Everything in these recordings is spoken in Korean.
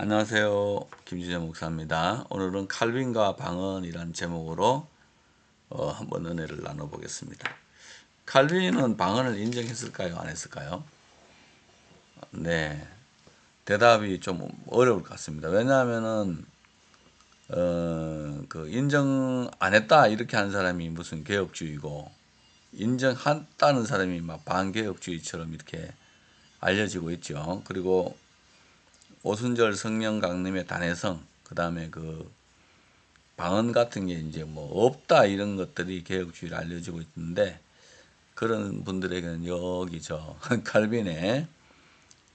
안녕하세요. 김지재 목사입니다. 오늘은 칼빈과 방언이란 제목으로 한번 은혜를 나눠보겠습니다. 칼빈은 방언을 인정했을까요? 안 했을까요? 네. 대답이 좀 어려울 것 같습니다. 왜냐하면은 그 인정 안 했다 이렇게 하는 사람이 무슨 개혁주의고, 인정했다는 사람이 막 반개혁주의처럼 이렇게 알려지고 있죠. 그리고 오순절 성령 강림의 단회성, 그 다음에 그 방언 같은 게 이제 뭐 없다 이런 것들이 개혁주의로 알려지고 있는데, 그런 분들에게는 여기 저 칼빈의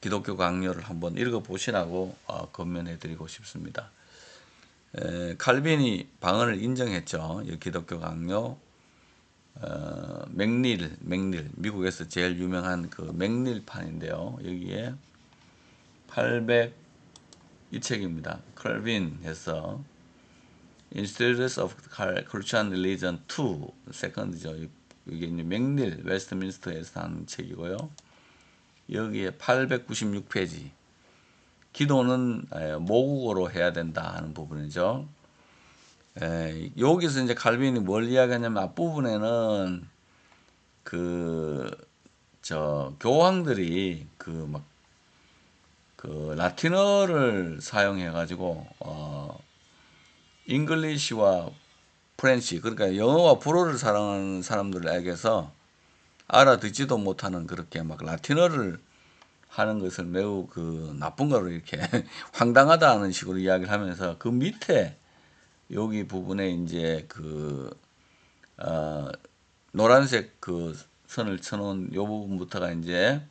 기독교 강요를 한번 읽어보시라고 권면해 드리고 싶습니다. 칼빈이 방언을 인정했죠. 이 기독교 강요, 맥닐 미국에서 제일 유명한 그 맥닐판인데요. 여기에 800, 이 책입니다. 칼빈 해서 In Studies of Christian Religion 2, 세컨드죠. 이게 이제 맥닐 웨스트민스터에서 한 책이고요. 여기에 896페이지. 기도는 모국어로 해야 된다 하는 부분이죠. 여기서 이제 칼빈이 뭘 이야기하냐면, 앞부분에는 교황들이 라틴어를 사용해 가지고 잉글리시와 프렌치, 그러니까 영어와 불어를 사랑하는 사람들에게서 알아듣지도 못하는, 그렇게 막 라틴어를 하는 것을 매우 그 나쁜 거로 이렇게 황당하다는 식으로 이야기를 하면서, 그 밑에 여기 부분에 이제 노란색 그 선을 쳐놓은 요 부분부터가 이제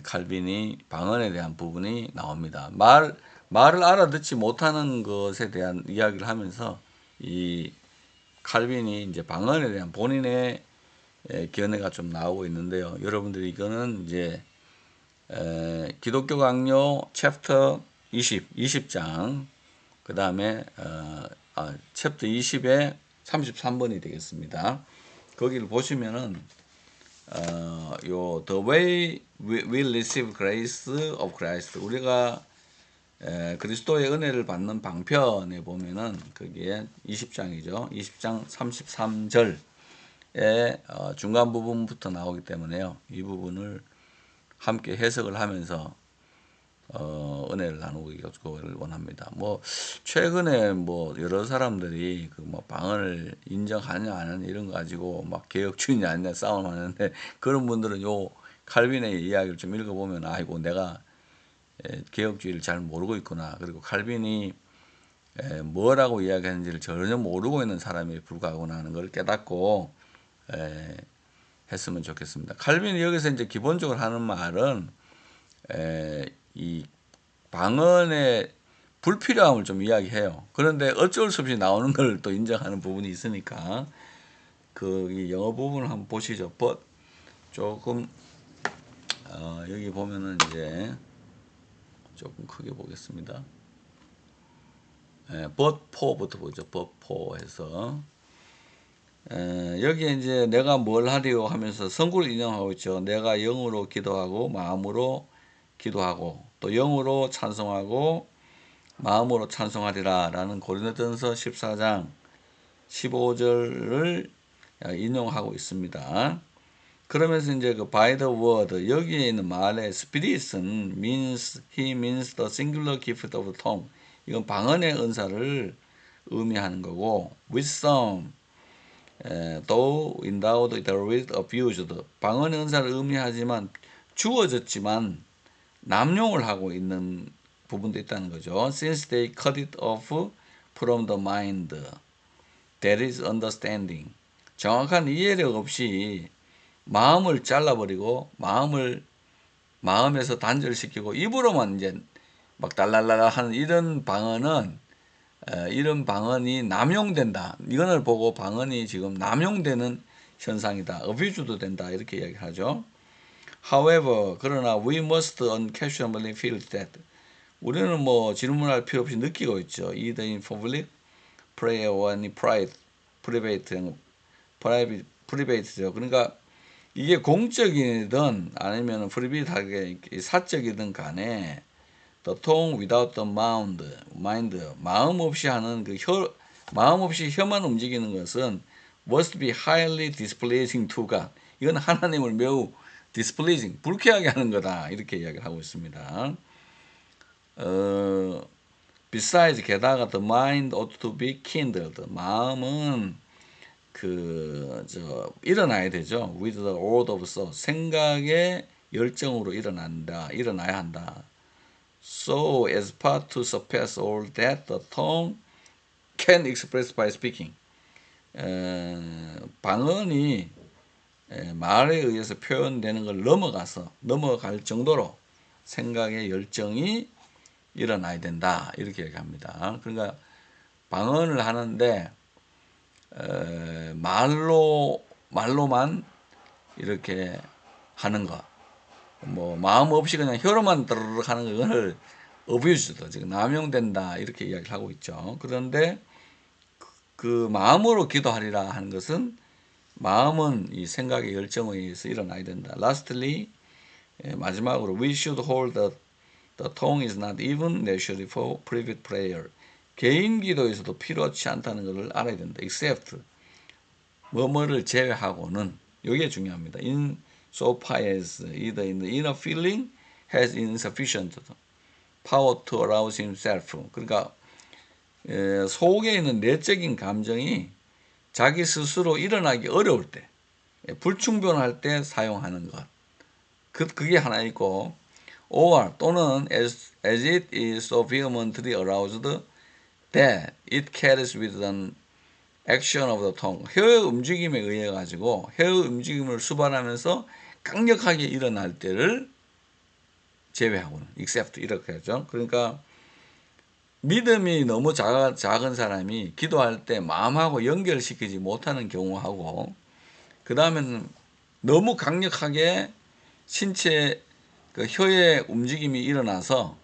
칼빈이 방언에 대한 부분이 나옵니다. 말을 알아듣지 못하는 것에 대한 이야기를 하면서, 이 칼빈이 이제 방언에 대한 본인의 견해가 좀 나오고 있는데요. 여러분들이 이거는 이제 기독교 강요 챕터 20장, 그 다음에 챕터 20의 33번이 되겠습니다. 거기를 보시면은 The way we receive grace of Christ, 우리가 그리스도의 은혜를 받는 방편에 보면은 거기에 20장이죠. 20장 33절에 중간 부분부터 나오기 때문에요. 이 부분을 함께 해석을 하면서 은혜를 나누기를 원합니다. 뭐 최근에 뭐 여러 사람들이 그 뭐 방언을 인정하냐 안 하냐 이런 거 가지고 막 개혁주의냐 아니냐 싸움하는데, 그런 분들은 요 칼빈의 이야기를 좀 읽어보면, 아이고 내가 개혁주의를 잘 모르고 있구나. 그리고 칼빈이 뭐라고 이야기하는지를 전혀 모르고 있는 사람에 불과하구나 하는 걸 깨닫고 했으면 좋겠습니다. 칼빈이 여기서 이제 기본적으로 하는 말은 이 방언의 불필요함을 좀 이야기해요. 그런데 어쩔 수 없이 나오는 걸 또 인정하는 부분이 있으니까, 이 영어 부분을 한번 보시죠. but 조금 여기 보면은 이제 조금 크게 보겠습니다. but for부터 보죠. but for 해서 여기에 이제 내가 뭘 하리요 하면서 성구를 인용하고 있죠. 내가 영으로 기도하고 마음으로 기도하고 또 영으로 찬송하고 마음으로 찬송하리라 라는 고린도전서 14장 15절을 인용하고 있습니다. 그러면서 이제 그 by the word, 여기에 있는 말의 spirit은 he means the singular gift of tongue, 이건 방언의 은사를 의미하는 거고, with some though endowed with abused, 방언의 은사를 의미하지만 주어졌지만 남용을 하고 있는 부분도 있다는 거죠. Since they cut it off from the mind, that is understanding. 정확한 이해력 없이 마음을 잘라버리고 마음에서 단절시키고 입으로만 이제 막 달랄랄라 하는 이런 방언이 남용된다. 이거를 보고 방언이 지금 남용되는 현상이다. 어뷰즈도 된다. 이렇게 이야기하죠. However, 그러나 we must unquestionably feel that, 우리는 뭐 질문할 필요 없이 느끼고 있죠. Either in public, prayer or in private죠. 그러니까 이게 공적이든 아니면 프리빗하게 사적이든 간에 The tongue without the mind, 마음 없이 하는 마음 없이 혀만 움직이는 것은 must be highly displeasing to God. 이건 하나님을 매우 displeasing, 불쾌하게 하는 거다. 이렇게 이야기를 하고 있습니다. Besides, 게다가 the mind ought to be kindled. 마음은 일어나야 되죠. With the order of thought. 생각의 열정으로 일어나야 한다. So as part to surpass all that the tongue can express by speaking. 방언이 말에 의해서 표현되는 걸 넘어갈 정도로 생각의 열정이 일어나야 된다. 이렇게 얘기합니다. 그러니까 방언을 하는데 말로만 이렇게 하는 거, 뭐 마음 없이 그냥 혀로만 드르륵 하는 거를 어뷰즈도 지금 남용된다 이렇게 이야기를 하고 있죠. 그런데 그 마음으로 기도하리라 하는 것은 마음은 이 생각의 열정에 의해서 일어나야 된다. Lastly, 마지막으로 we should hold the tongue is not even necessary for private prayer. 개인 기도에서도 필요치 않다는 것을 알아야 된다. except 뭐뭐를 제외하고는 이게 중요합니다. in so far as either in the inner feeling has insufficient power to arouse himself. 그러니까 속에 있는 내적인 감정이 자기 스스로 일어나기 어려울 때, 불충분할 때 사용하는 것. 그게 하나 있고, or 또는 as it is so vehemently aroused that it carries with an action of the tongue. 혀의 움직임에 의해 가지고 혀의 움직임을 수반하면서 강력하게 일어날 때를 제외하고는 except 이렇게 하죠. 그러니까 믿음이 너무 작은 사람이 기도할 때 마음하고 연결시키지 못하는 경우하고, 그 다음에는 너무 강력하게 신체 혀의 움직임이 일어나서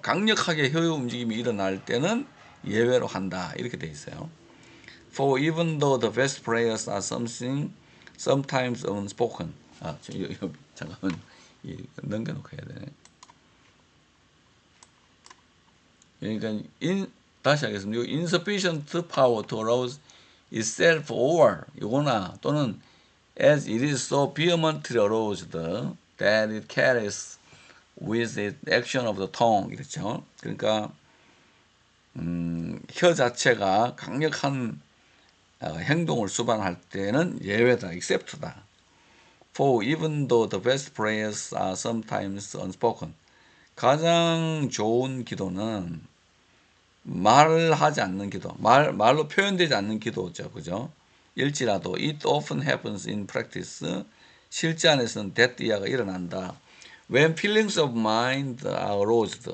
강력하게 혀의 움직임이 일어날 때는 예외로 한다 이렇게 돼 있어요. For even though the best prayers are sometimes unspoken. 잠깐만 넘겨놓고 해야 되네. 그러니까 다시 하겠습니다. insufficient power to arouse itself or 이거나 또는 as it is so vehemently aroused that it carries with it action of the tongue. 이렇죠. 그러니까 혀 자체가 강력한 행동을 수반할 때는 예외다, except다. For even though the best prayers are sometimes unspoken. 가장 좋은 기도는 말하지 않는 기도, 말로 표현되지 않는 기도죠, 그죠? 일지라도 it often happens in practice. 실제 안에서는 that 이하가 일어난다. When feelings of mind are aroused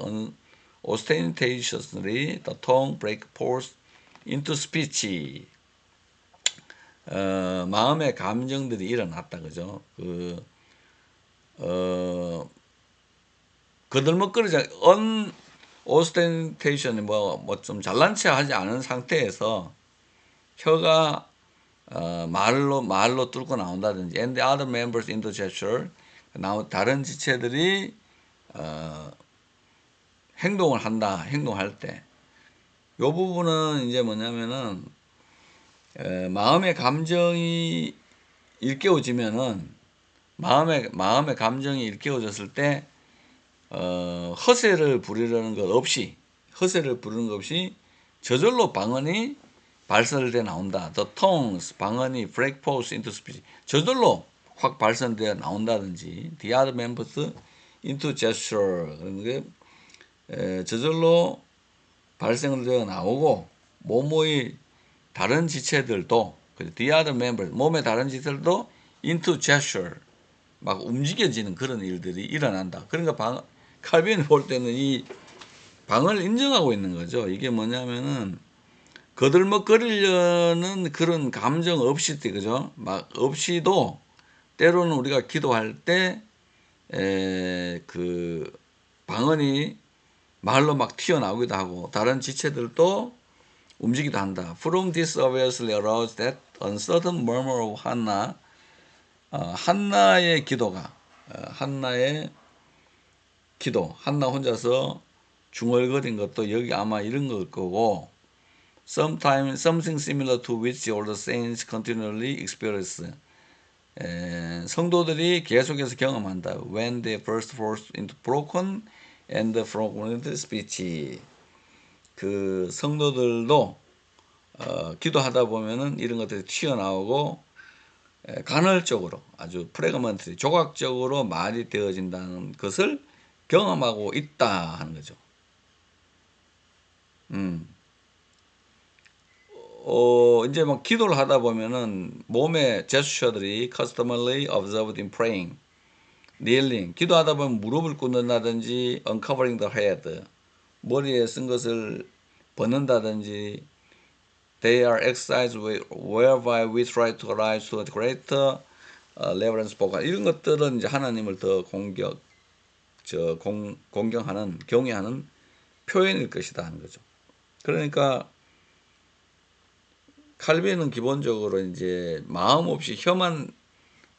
ostentatiously, the tongue breaks forth into speech. 마음의 감정들이 일어났다, 그죠? 거들먹거리지, ostentation이 좀 잘난 체 하지 않은 상태에서 혀가 말로 뚫고 나온다든지, and the other members in the gesture, 다른 지체들이 행동할 때, 이 부분은 이제 뭐냐면은 마음의 감정이 일깨워지면은 마음의 감정이 일깨워졌을 때 허세를 부르는 것 없이 저절로 방언이 발설되어 나온다. The tongues, 방언이 break forth into speech, 저절로 확 발설되어 나온다든지, the other members into gesture, 그러니까 저절로 발생되어 나오고, 몸의 다른 지체들도, the other members, 몸의 다른 지체들도 into gesture, 막 움직여지는 그런 일들이 일어난다. 그러니까 칼빈이 볼 때는 이 방언을 인정하고 있는 거죠. 이게 뭐냐면은 거들먹거리려는 그런 감정 없이, 그죠? 막 없이도 때로는 우리가 기도할 때 그 방언이 말로 막 튀어나오기도 하고 다른 지체들도 움직이기도 한다. From this obviously arose that uncertain murmur of Hannah. 한나의 기도가 한나 혼자서 중얼거린 것도 여기 아마 이런 걸 거고, sometimes something similar to which all the saints continually experience. 성도들이 계속해서 경험한다. When they first forced into broken and fragmented speech. 그 성도들도 기도하다 보면은 이런 것들이 튀어나오고 간헐적으로 아주 프레그먼트 조각적으로 말이 되어진다는 것을 경험하고 있다 하는 거죠. 이제 막 기도를 하다 보면은 몸의 제스처들이 customarily observed in praying, kneeling. 기도하다 보면 무릎을 꿇는다든지 uncovering the head, 머리에 쓴 것을 벗는다든지 they are exercises whereby we try to rise to a greater reverence for God. 이런 것들은 이제 하나님을 더 공경하는, 경외하는 표현일 것이다 하는 거죠. 그러니까 칼빈은 기본적으로 이제 마음 없이 혀만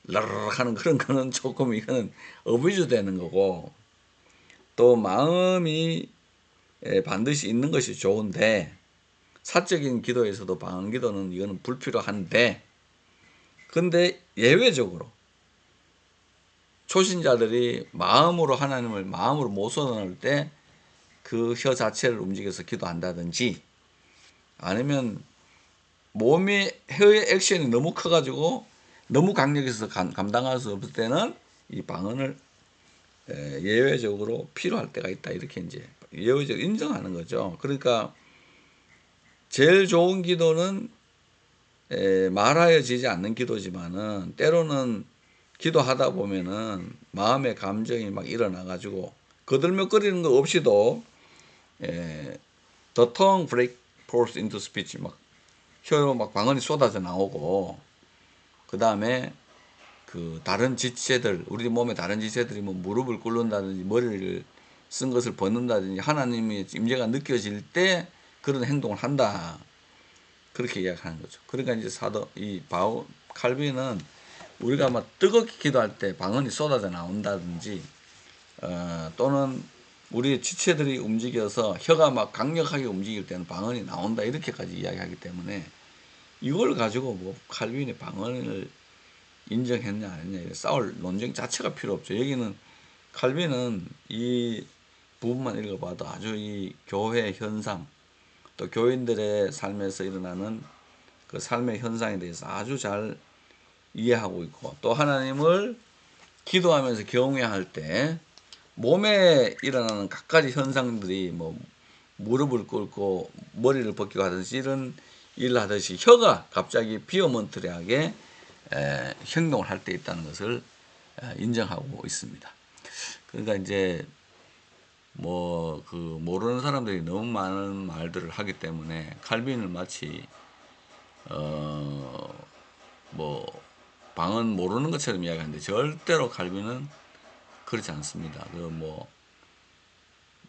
라르륵 하는 그런 거는 조금 이거는 어뷰즈 되는 거고, 또 마음이 반드시 있는 것이 좋은데 사적인 기도에서도 방언 기도는 이거는 불필요한데, 근데 예외적으로 초신자들이 마음으로 하나님을 마음으로 못 쏟아낼 때 그 혀 자체를 움직여서 기도한다든지, 아니면 몸의 혀의 액션이 너무 커가지고 너무 강력해서 감당할 수 없을 때는 이 방언을 예외적으로 필요할 때가 있다, 이렇게 이제 예외적으로 인정하는 거죠. 그러니까 제일 좋은 기도는 말하여지지 않는 기도지만은 때로는 기도하다 보면은 마음의 감정이 막 일어나가지고 거들먹거리는 거 없이도 the tongue break forth into speech, 막 혀로 막 방언이 쏟아져 나오고, 그 다음에 그 다른 지체들, 우리 몸의 다른 지체들이 뭐 무릎을 꿇는다든지 머리를 쓴 것을 벗는다든지 하나님의 임재가 느껴질 때 그런 행동을 한다, 그렇게 이야기하는 거죠. 그러니까 이제 칼빈은 우리가 막 뜨겁게 기도할 때 방언이 쏟아져 나온다든지, 또는 우리의 지체들이 움직여서 혀가 막 강력하게 움직일 때는 방언이 나온다, 이렇게까지 이야기하기 때문에 이걸 가지고 뭐 칼빈의 방언을 인정했냐 안 했냐 싸울 논쟁 자체가 필요 없죠. 여기는 칼빈은 이 부분만 읽어봐도 아주 이 교회 현상, 또 교인들의 삶에서 일어나는 그 삶의 현상에 대해서 아주 잘 이해하고 있고, 또 하나님을 기도하면서 경외할 때 몸에 일어나는 각가지 현상들이 뭐 무릎을 꿇고 머리를 벗기고 하듯이 이런 일을 하듯이 혀가 갑자기 비어먼트리하게 행동을 할 때 있다는 것을 인정하고 있습니다. 그러니까 이제 뭐 그 모르는 사람들이 너무 많은 말들을 하기 때문에 칼빈을 마치 뭐 방언 모르는 것처럼 이야기하는데 절대로 칼빈은 그렇지 않습니다. 그 뭐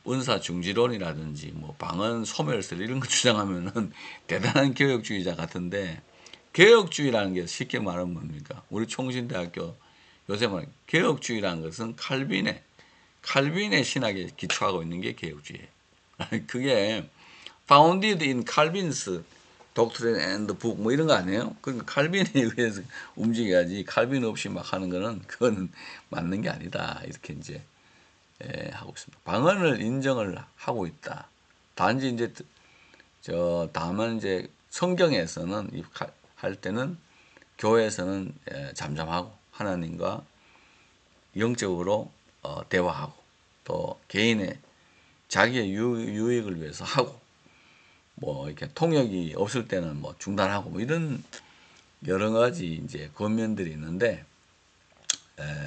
은사 중지론이라든지 뭐 방언 소멸설 이런 거 주장하면은 대단한 개혁주의자 같은데, 개혁주의라는 게 쉽게 말하면 뭡니까? 우리 총신대학교 요새 말하는 개혁주의라는 것은 칼빈의 신학에 기초하고 있는 게 개혁주의예요. 그게 founded in Calvin's doctrine and book 뭐 이런 거 아니에요? 그러니까 칼빈에 의해서 움직여야지 칼빈 없이 막 하는 거는 그거는 맞는 게 아니다, 이렇게 이제 하고 있습니다. 방언을 인정을 하고 있다. 단지 이제 다만 이제 성경에서는 할 때는 교회에서는 잠잠하고 하나님과 영적으로 대화하고, 또 개인의 자기의 유익을 위해서 하고, 뭐 이렇게 통역이 없을 때는 뭐 중단하고, 뭐 이런 여러 가지 이제 권면들이 있는데,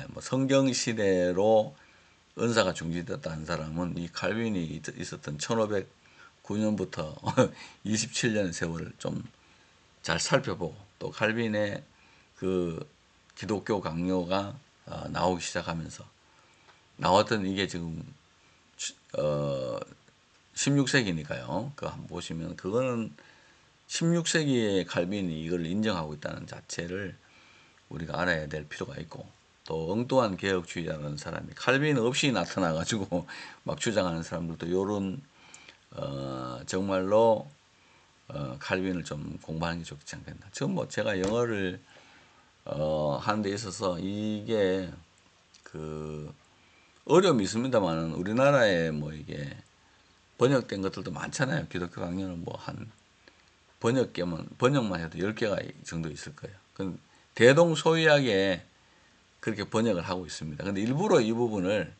뭐 성경 시대로 은사가 중지됐다는 사람은 이 칼빈이 있었던 1509년부터 27년의 세월을 좀 잘 살펴보고, 또 칼빈의 그 기독교 강요가 나오기 시작하면서 나왔던 이게 지금 16세기니까요. 그거 한번 보시면 그거는 16세기에 칼빈이 이걸 인정하고 있다는 자체를 우리가 알아야 될 필요가 있고, 또 엉뚱한 개혁주의자라는 사람이 칼빈 없이 나타나가지고 막 주장하는 사람들도 요런 정말로 칼빈을 좀 공부하는 게 좋지 않겠나. 지금 뭐 제가 영어를 하는 데 있어서 이게 그 어려움이 있습니다만은 우리나라에 뭐 이게 번역된 것들도 많잖아요. 기독교 강연은 뭐 한 번역만 해도 10개가 정도 있을 거예요. 그 대동소이하게 그렇게 번역을 하고 있습니다. 근데 일부러 이 부분을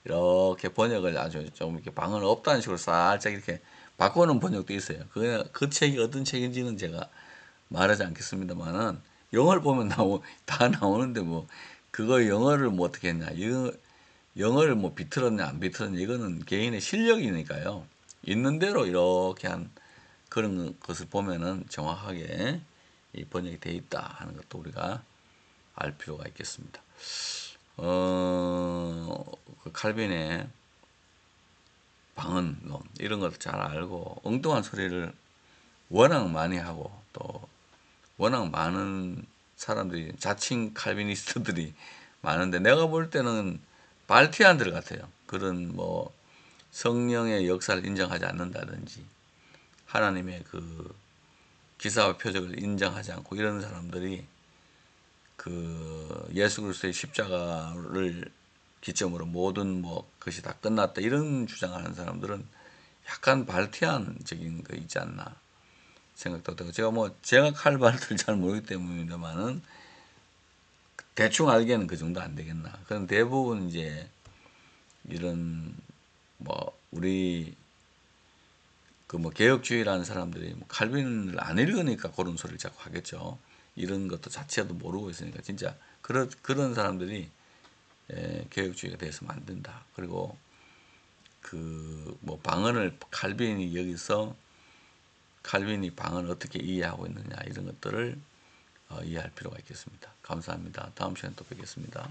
이렇게 번역을 아주 좀 이렇게 방언 없다는 식으로 살짝 이렇게 바꾸는 번역도 있어요. 그 책이 어떤 책인지는 제가 말하지 않겠습니다만은 영어를 보면 다 나오는데 뭐 그거 영어를 뭐 어떻게 했냐, 영어를 뭐 비틀었냐 안 비틀었냐 이거는 개인의 실력이니까요. 있는 대로 이렇게 한 그런 것을 보면은 정확하게 이 번역이 돼 있다 하는 것도 우리가 알 필요가 있겠습니다. 그 칼빈의 방언론 이런 것도 잘 알고 엉뚱한 소리를 워낙 많이 하고 또 워낙 많은 사람들이 자칭 칼비니스트들이 많은데 내가 볼 때는 발티안들 같아요. 그런 뭐 성령의 역사를 인정하지 않는다든지 하나님의 그 기사와 표적을 인정하지 않고 이런 사람들이 그 예수 그리스도의 십자가를 기점으로 모든 뭐 것이 다 끝났다 이런 주장하는 사람들은 약간 발티안적인 거 있지 않나 생각도 되고 제가 칼바르트를 잘 모르기 때문입니다만은 대충 알기에는 그 정도 안 되겠나. 그런 대부분 이제 이런 뭐 우리 그 뭐 개혁주의라는 사람들이 뭐 칼빈을 안 읽으니까 그런 소리를 자꾸 하겠죠. 이런 것도 자체도 모르고 있으니까 진짜 그런 사람들이 개혁주의가 돼서는 안 된다. 그리고 그 뭐 방언을 칼빈이 방언을 어떻게 이해하고 있느냐 이런 것들을 이해할 필요가 있겠습니다. 감사합니다. 다음 시간에 또 뵙겠습니다.